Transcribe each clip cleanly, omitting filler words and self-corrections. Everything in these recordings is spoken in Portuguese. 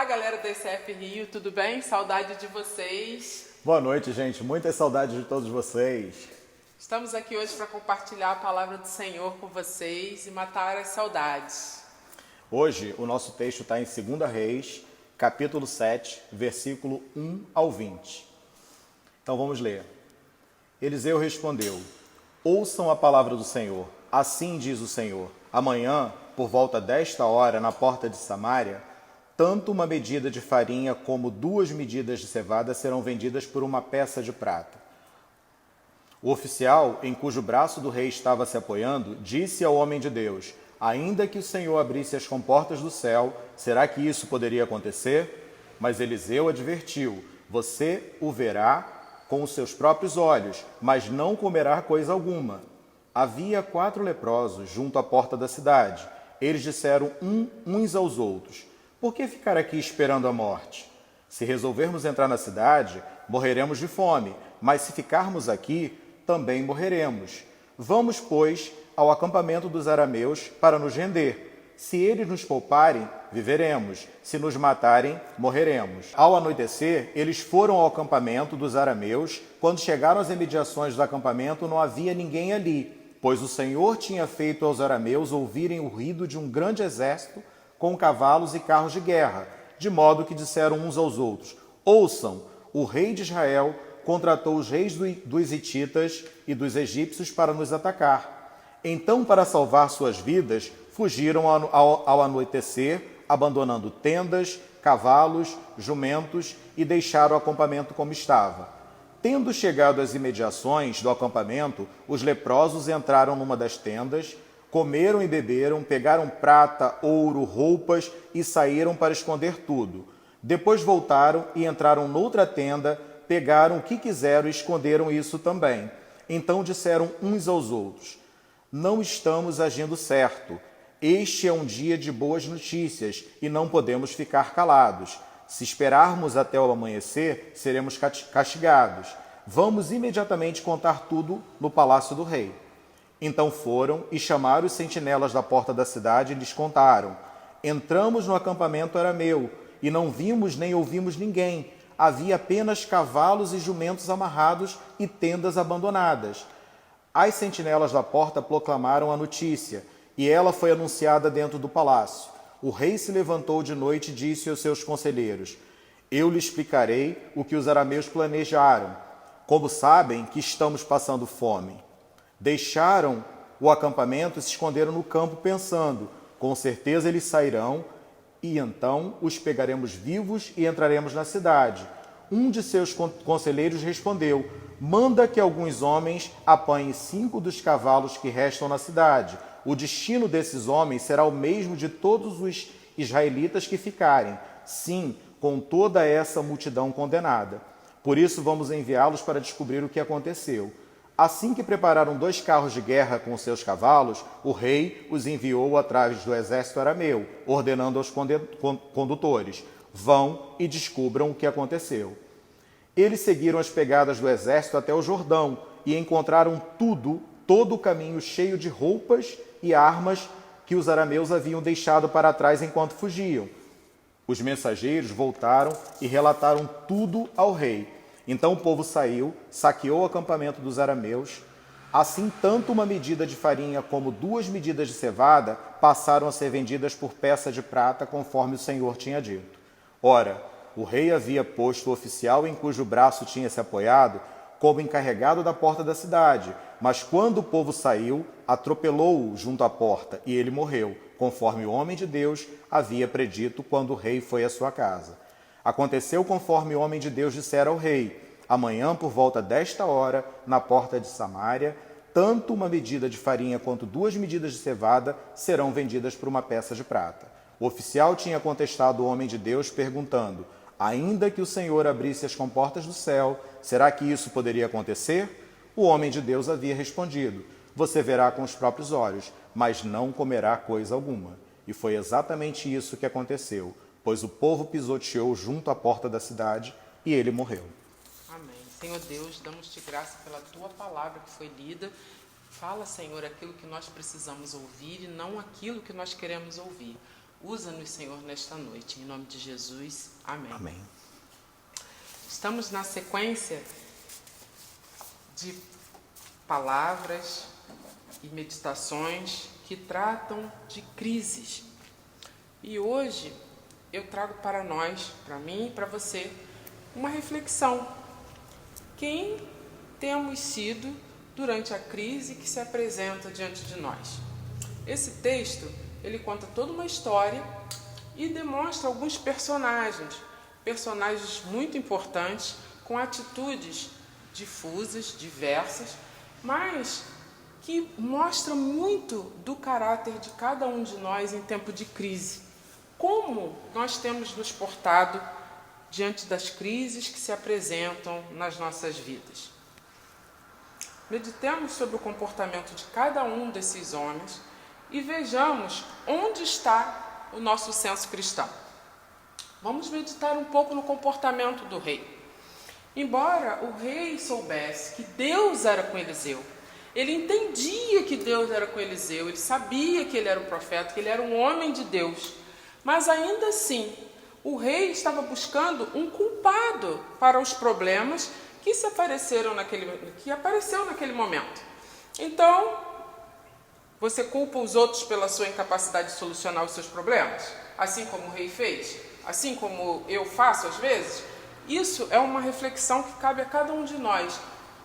Olá, galera do ICF Rio, tudo bem? Saudade de vocês. Boa noite, gente. Muitas saudades de todos vocês. Estamos aqui hoje para compartilhar a palavra do Senhor com vocês e matar as saudades. Hoje, o nosso texto está em 2 Reis, capítulo 7, versículo 1 ao 20. Então vamos ler. Eliseu respondeu: Ouçam a palavra do Senhor. Assim diz o Senhor: Amanhã, por volta desta hora, na porta de Samaria, tanto uma medida de farinha como 2 medidas de cevada serão vendidas por uma peça de prata. O oficial, em cujo braço do rei estava se apoiando, disse ao homem de Deus: Ainda que o Senhor abrisse as comportas do céu, será que isso poderia acontecer? Mas Eliseu advertiu: Você o verá com os seus próprios olhos, mas não comerá coisa alguma. Havia 4 leprosos junto à porta da cidade. Eles disseram uns aos outros: Por que ficar aqui esperando a morte? Se resolvermos entrar na cidade, morreremos de fome, mas se ficarmos aqui, também morreremos. Vamos, pois, ao acampamento dos arameus para nos render. Se eles nos pouparem, viveremos. Se nos matarem, morreremos. Ao anoitecer, eles foram ao acampamento dos arameus. Quando chegaram às imediações do acampamento, não havia ninguém ali, pois o Senhor tinha feito aos arameus ouvirem o ruído de um grande exército com cavalos e carros de guerra, de modo que disseram uns aos outros: Ouçam, o rei de Israel contratou os reis dos hititas e dos egípcios para nos atacar. Então, para salvar suas vidas, fugiram ao anoitecer, abandonando tendas, cavalos, jumentos e deixaram o acampamento como estava. Tendo chegado às imediações do acampamento, os leprosos entraram numa das tendas, comeram e beberam, pegaram prata, ouro, roupas e saíram para esconder tudo. Depois voltaram e entraram noutra tenda, pegaram o que quiseram e esconderam isso também. Então disseram uns aos outros: Não estamos agindo certo. Este é um dia de boas notícias e não podemos ficar calados. Se esperarmos até o amanhecer, seremos castigados. Vamos imediatamente contar tudo no palácio do rei. Então foram e chamaram os sentinelas da porta da cidade e lhes contaram: Entramos no acampamento arameu e não vimos nem ouvimos ninguém. Havia apenas cavalos e jumentos amarrados e tendas abandonadas. As sentinelas da porta proclamaram a notícia, e ela foi anunciada dentro do palácio. O rei se levantou de noite e disse aos seus conselheiros: Eu lhe explicarei o que os arameus planejaram. Como sabem que estamos passando fome. Deixaram o acampamento e se esconderam no campo, pensando: Com certeza eles sairão, e então os pegaremos vivos e entraremos na cidade. Um de seus conselheiros respondeu: Manda que alguns homens apanhem 5 dos cavalos que restam na cidade. O destino desses homens será o mesmo de todos os israelitas que ficarem, sim, com toda essa multidão condenada. Por isso vamos enviá-los para descobrir o que aconteceu. Assim que prepararam 2 carros de guerra com seus cavalos, o rei os enviou atrás do exército arameu, ordenando aos condutores: Vão e descubram o que aconteceu. Eles seguiram as pegadas do exército até o Jordão e encontraram todo o caminho cheio de roupas e armas que os arameus haviam deixado para trás enquanto fugiam. Os mensageiros voltaram e relataram tudo ao rei. Então o povo saiu, saqueou o acampamento dos arameus. Assim, tanto uma medida de farinha como 2 medidas de cevada passaram a ser vendidas por peça de prata, conforme o Senhor tinha dito. Ora, o rei havia posto o oficial em cujo braço tinha se apoiado como encarregado da porta da cidade, mas quando o povo saiu, atropelou-o junto à porta e ele morreu, conforme o homem de Deus havia predito quando o rei foi à sua casa. Aconteceu conforme o homem de Deus dissera ao rei: Amanhã, por volta desta hora, na porta de Samaria, tanto uma medida de farinha quanto 2 medidas de cevada serão vendidas por uma peça de prata. O oficial tinha contestado o homem de Deus, perguntando: Ainda que o Senhor abrisse as comportas do céu, será que isso poderia acontecer? O homem de Deus havia respondido: Você verá com os próprios olhos, mas não comerá coisa alguma. E foi exatamente isso que aconteceu, pois o povo pisoteou junto à porta da cidade e ele morreu. Amém. Senhor Deus, damos-te graça pela tua palavra que foi lida. Fala, Senhor, aquilo que nós precisamos ouvir e não aquilo que nós queremos ouvir. Usa-nos, Senhor, nesta noite. Em nome de Jesus. Amém. Amém. Estamos na sequência de palavras e meditações que tratam de crises. E hoje eu trago para nós, para mim e para você, uma reflexão. Quem temos sido durante a crise que se apresenta diante de nós? Esse texto, ele conta toda uma história e demonstra alguns personagens muito importantes, com atitudes difusas, diversas, mas que mostra muito do caráter de cada um de nós em tempo de crise. Como nós temos nos portado diante das crises que se apresentam nas nossas vidas. Meditemos sobre o comportamento de cada um desses homens e vejamos onde está o nosso senso cristão. Vamos meditar um pouco no comportamento do rei. Embora o rei soubesse que Deus era com Eliseu, ele entendia que Deus era com Eliseu, ele sabia que ele era um profeta, que ele era um homem de Deus, mas ainda assim, o rei estava buscando um culpado para os problemas que apareceu naquele momento. Então, você culpa os outros pela sua incapacidade de solucionar os seus problemas? Assim como o rei fez? Assim como eu faço às vezes? Isso é uma reflexão que cabe a cada um de nós.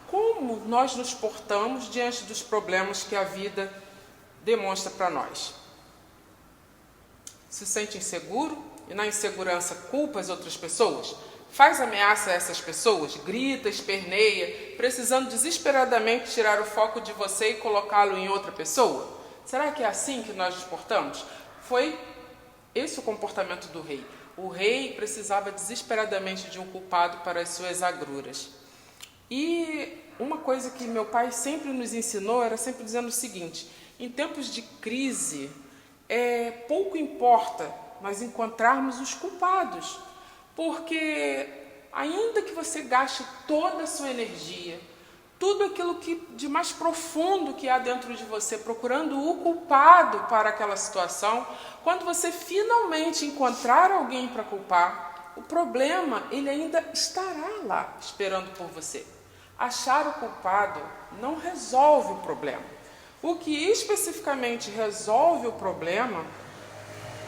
Como nós nos portamos diante dos problemas que a vida demonstra para nós? Se sente inseguro e na insegurança culpa as outras pessoas? Faz ameaça a essas pessoas? Grita, esperneia, precisando desesperadamente tirar o foco de você e colocá-lo em outra pessoa? Será que é assim que nós nos portamos? Foi esse o comportamento do rei. O rei precisava desesperadamente de um culpado para as suas agruras. E uma coisa que meu pai sempre nos ensinou era sempre dizendo o seguinte: em tempos de crise, pouco importa nós encontrarmos os culpados, porque ainda que você gaste toda a sua energia, tudo aquilo que de mais profundo que há dentro de você, procurando o culpado para aquela situação, quando você finalmente encontrar alguém para culpar, o problema ele ainda estará lá esperando por você. Achar o culpado não resolve o problema. O que especificamente resolve o problema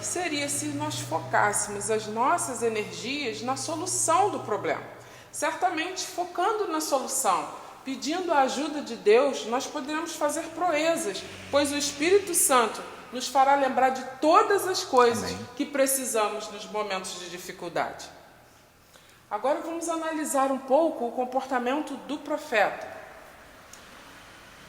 seria se nós focássemos as nossas energias na solução do problema. Certamente, focando na solução, pedindo a ajuda de Deus, nós poderemos fazer proezas, pois o Espírito Santo nos fará lembrar de todas as coisas que precisamos nos momentos de dificuldade. Agora vamos analisar um pouco o comportamento do profeta.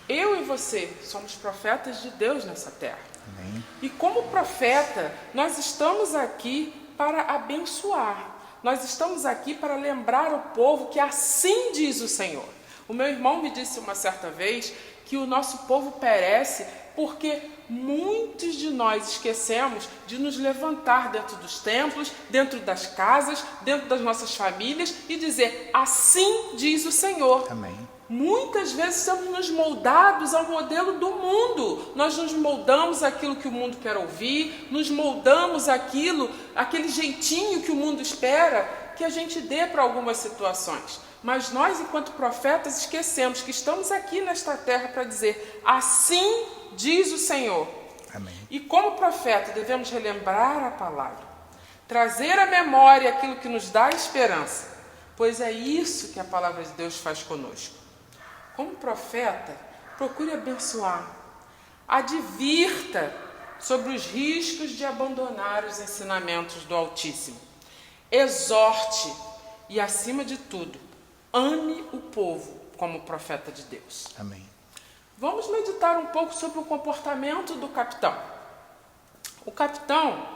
Eu e você somos profetas de Deus nessa terra. Amém. E como profeta, nós estamos aqui para abençoar. Nós estamos aqui para lembrar o povo que assim diz o Senhor. O meu irmão me disse uma certa vez que o nosso povo perece porque muitos de nós esquecemos de nos levantar dentro dos templos, dentro das casas, dentro das nossas famílias e dizer, assim diz o Senhor. Amém. Muitas vezes somos nos moldados ao modelo do mundo. Nós nos moldamos aquilo que o mundo quer ouvir, nos moldamos aquele jeitinho que o mundo espera que a gente dê para algumas situações. Mas nós, enquanto profetas, esquecemos que estamos aqui nesta terra para dizer, assim diz o Senhor. Amém. E como profeta devemos relembrar a palavra, trazer à memória aquilo que nos dá esperança, pois é isso que a palavra de Deus faz conosco. Como profeta, procure abençoar, advirta sobre os riscos de abandonar os ensinamentos do Altíssimo, exorte e, acima de tudo, ame o povo como profeta de Deus. Amém. Vamos meditar um pouco sobre o comportamento do capitão. O capitão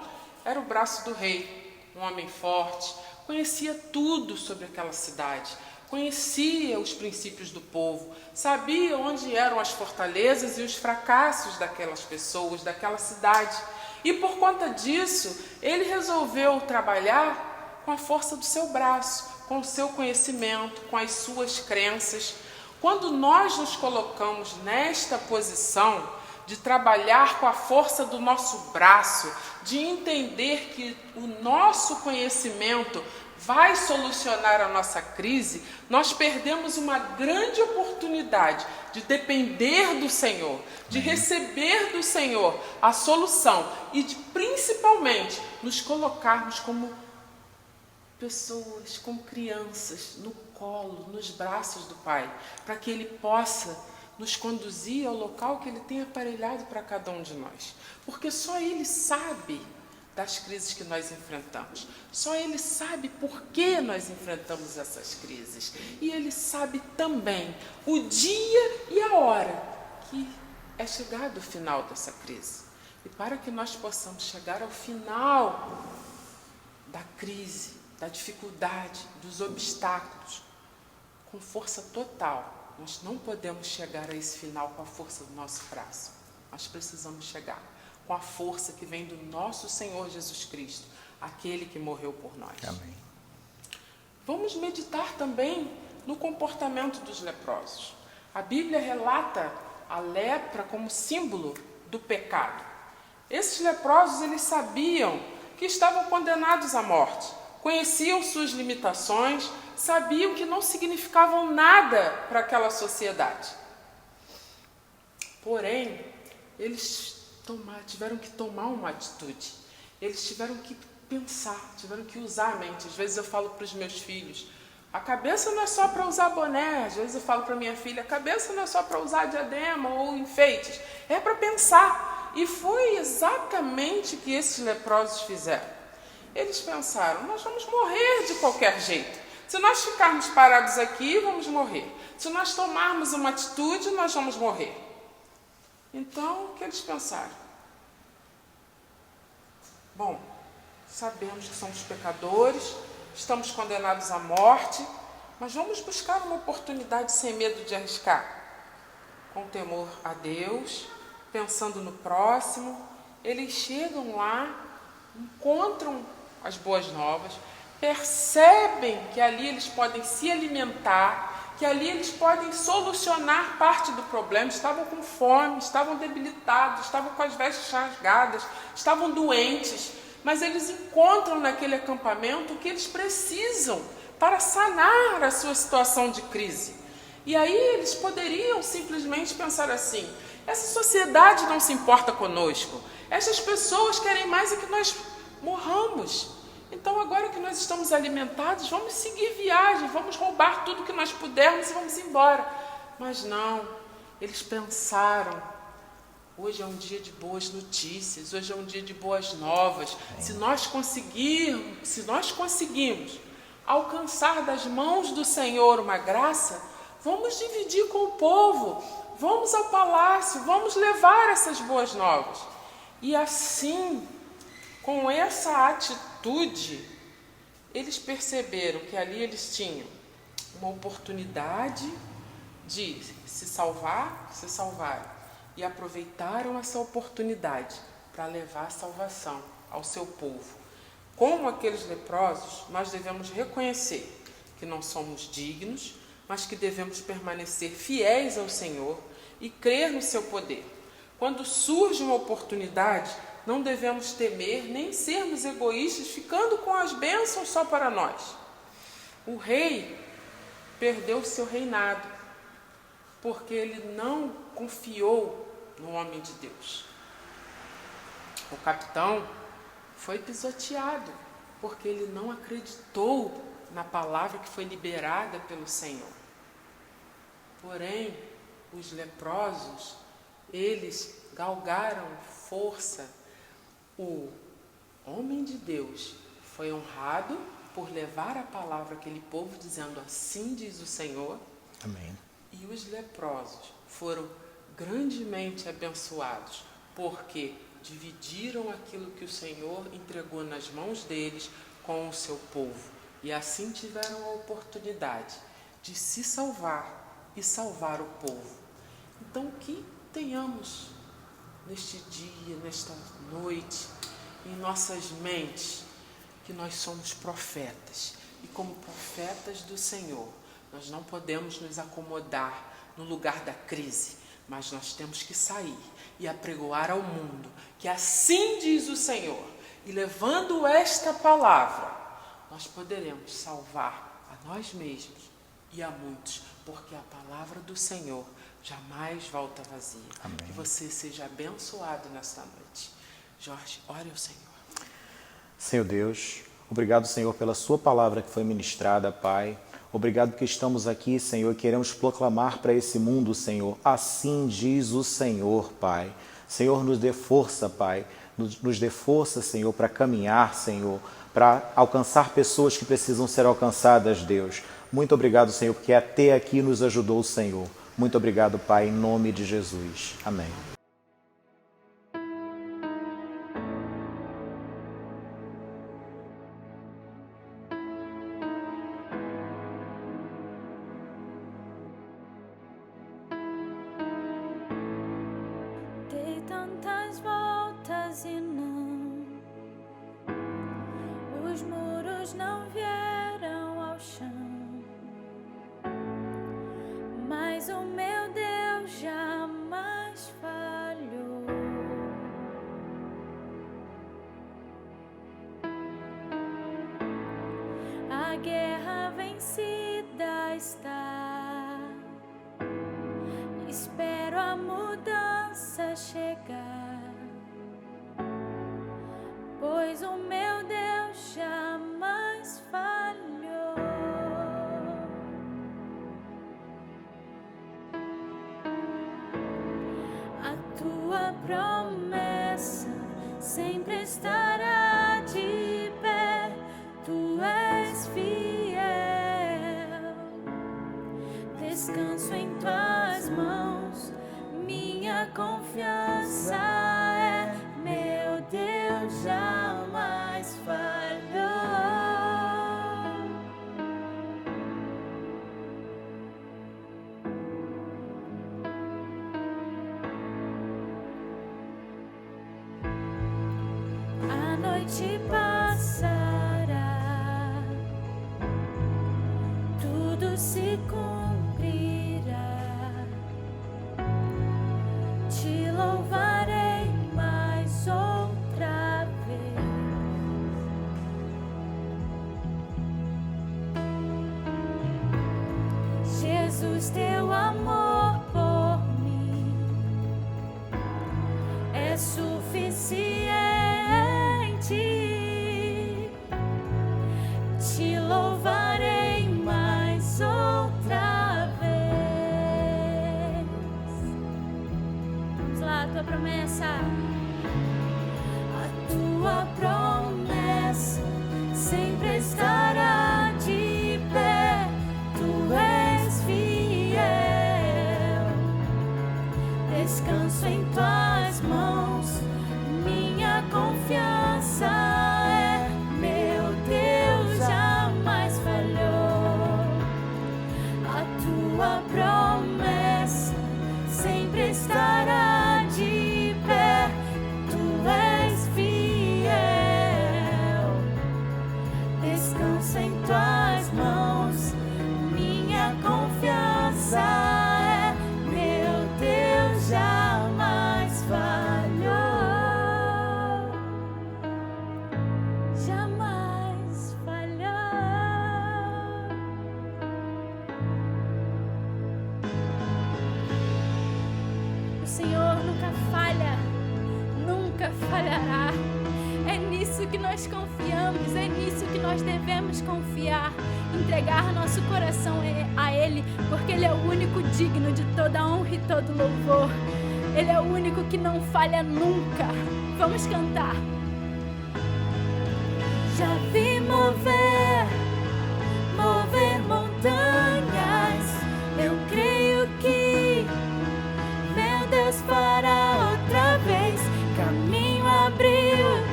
era o braço do rei, um homem forte, conhecia tudo sobre aquela cidade, conhecia os princípios do povo, sabia onde eram as fortalezas e os fracassos daquelas pessoas, daquela cidade. E por conta disso, ele resolveu trabalhar com a força do seu braço, com o seu conhecimento, com as suas crenças. Quando nós nos colocamos nesta posição de trabalhar com a força do nosso braço, de entender que o nosso conhecimento vai solucionar a nossa crise, nós perdemos uma grande oportunidade de depender do Senhor, de receber do Senhor a solução e de, principalmente, nos colocarmos como pessoas, como crianças, no colo, nos braços do Pai, para que Ele possa nos conduzir ao local que Ele tem aparelhado para cada um de nós. Porque só Ele sabe das crises que nós enfrentamos. Só Ele sabe por que nós enfrentamos essas crises. E Ele sabe também o dia e a hora que é chegado o final dessa crise. E para que nós possamos chegar ao final da crise, da dificuldade, dos obstáculos, com força total, nós não podemos chegar a esse final com a força do nosso braço. Nós precisamos chegar com a força que vem do nosso Senhor Jesus Cristo, aquele que morreu por nós. Amém. Vamos meditar também no comportamento dos leprosos. A Bíblia relata a lepra como símbolo do pecado. Esses leprosos, eles sabiam que estavam condenados à morte, conheciam suas limitações, sabiam que não significavam nada para aquela sociedade. Porém, eles tiveram que tomar uma atitude. Eles tiveram que pensar, tiveram que usar a mente. Às vezes eu falo para os meus filhos, a cabeça não é só para usar boné. Às vezes eu falo para minha filha, a cabeça não é só para usar diadema ou enfeites. É para pensar. E foi exatamente o que esses leprosos fizeram. Eles pensaram, nós vamos morrer de qualquer jeito. Se nós ficarmos parados aqui, vamos morrer. Se nós tomarmos uma atitude, nós vamos morrer. Então, o que eles pensaram? Bom, sabemos que somos pecadores, estamos condenados à morte, mas vamos buscar uma oportunidade sem medo de arriscar. Com temor a Deus, pensando no próximo, eles chegam lá, encontram as boas novas, percebem que ali eles podem se alimentar, que ali eles podem solucionar parte do problema. Estavam com fome, estavam debilitados, estavam com as vestes rasgadas, estavam doentes, mas eles encontram naquele acampamento o que eles precisam para sanar a sua situação de crise. E aí eles poderiam simplesmente pensar assim, essa sociedade não se importa conosco, essas pessoas querem mais é que nós morramos. Então, agora que nós estamos alimentados, vamos seguir viagem, vamos roubar tudo que nós pudermos e vamos embora. Mas não, eles pensaram, hoje é um dia de boas notícias, hoje é um dia de boas novas. Se nós conseguimos alcançar das mãos do Senhor uma graça, vamos dividir com o povo, vamos ao palácio, vamos levar essas boas novas. E assim, com essa atitude, eles perceberam que ali eles tinham uma oportunidade de se salvarem, e aproveitaram essa oportunidade para levar a salvação ao seu povo. Como aqueles leprosos, nós devemos reconhecer que não somos dignos, mas que devemos permanecer fiéis ao Senhor e crer no seu poder. Quando surge uma oportunidade, não devemos temer nem sermos egoístas, ficando com as bênçãos só para nós. O rei perdeu seu reinado, porque ele não confiou no homem de Deus. O capitão foi pisoteado, porque ele não acreditou na palavra que foi liberada pelo Senhor. Porém, os leprosos, eles galgaram força. O homem de Deus foi honrado por levar a palavra àquele povo, dizendo, assim diz o Senhor. Amém. E os leprosos foram grandemente abençoados, porque dividiram aquilo que o Senhor entregou nas mãos deles com o seu povo. E assim tiveram a oportunidade de se salvar e salvar o povo. Então, que tenhamos neste dia, nesta noite, em nossas mentes, que nós somos profetas. E como profetas do Senhor, nós não podemos nos acomodar no lugar da crise, mas nós temos que sair e apregoar ao mundo que assim diz o Senhor. E levando esta palavra, nós poderemos salvar a nós mesmos e a muitos, porque a palavra do Senhor jamais volta vazia. Amém. Que você seja abençoado nesta noite. Jorge, ore ao Senhor. Senhor Deus, obrigado, Senhor, pela sua palavra que foi ministrada, Pai. Obrigado porque estamos aqui, Senhor, e queremos proclamar para esse mundo, Senhor. Assim diz o Senhor, Pai. Senhor, nos dê força, Pai. Nos dê força, Senhor, para caminhar, Senhor, para alcançar pessoas que precisam ser alcançadas, Deus. Muito obrigado, Senhor, porque até aqui nos ajudou o Senhor. Muito obrigado, Pai, em nome de Jesus. Amém. Dei tantas voltas e não, os muros não vieram ao chão, mas o meu Deus jamais falhou. A guerra vencida está, espero a mudança chegar, pois o meu Deus jamais falhou. A tua promessa sempre estará de pé, tu és fiel. Descanso em tuas mãos, minha confiança é, meu Deus jamais falhou. A noite passará, tudo se cumprirá. Te louvarei mais outra vez. Jesus, teu amor por mim é suficiente. Te louvarei mais outra vez. Vamos lá, a tua promessa. A tua promessa sempre estará de pé. Tu és fiel. Descanso em tuas mãos, minha confiança é, meu Deus jamais falhou. A tua promessa sempre estará de pé, tu és fiel. Descanso em tuas mãos, minha confiança é, meu Deus jamais falhou. Jamais falhou. O Senhor nunca falha, nunca falhará. É nisso que nós confiamos, é nisso que nós devemos confiar. Entregar nosso coração a Ele, porque Ele é o único digno de toda honra e todo louvor. Ele é o único que não falha nunca. Vamos cantar. Já vi mover montanhas. Eu creio que meu Deus fará outra vez. Caminho abriu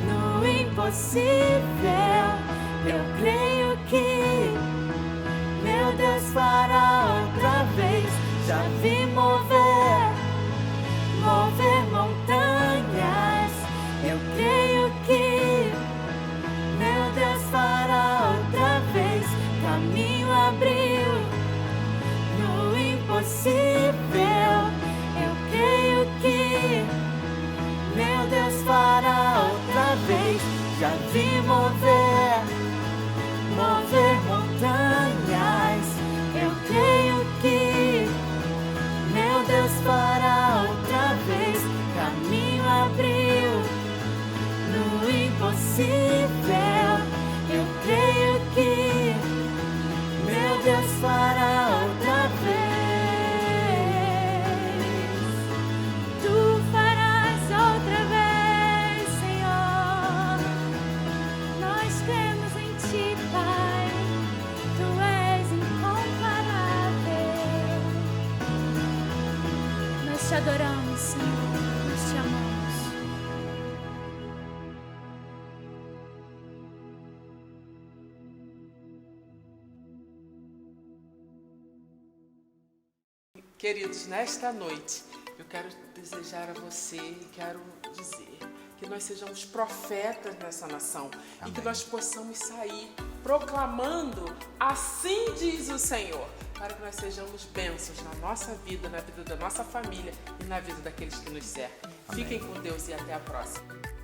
no impossível. Eu creio que meu Deus fará outra vez. Já vi mover montanhas. Eu creio que meu te adoramos, Senhor. Nós te amamos. Queridos, nesta noite, eu quero desejar a você e quero dizer que nós sejamos profetas nessa nação. Amém. E que nós possamos sair proclamando, assim diz o Senhor, para que nós sejamos bênçãos na nossa vida, na vida da nossa família e na vida daqueles que nos cercam. Amém. Fiquem com Deus e até a próxima.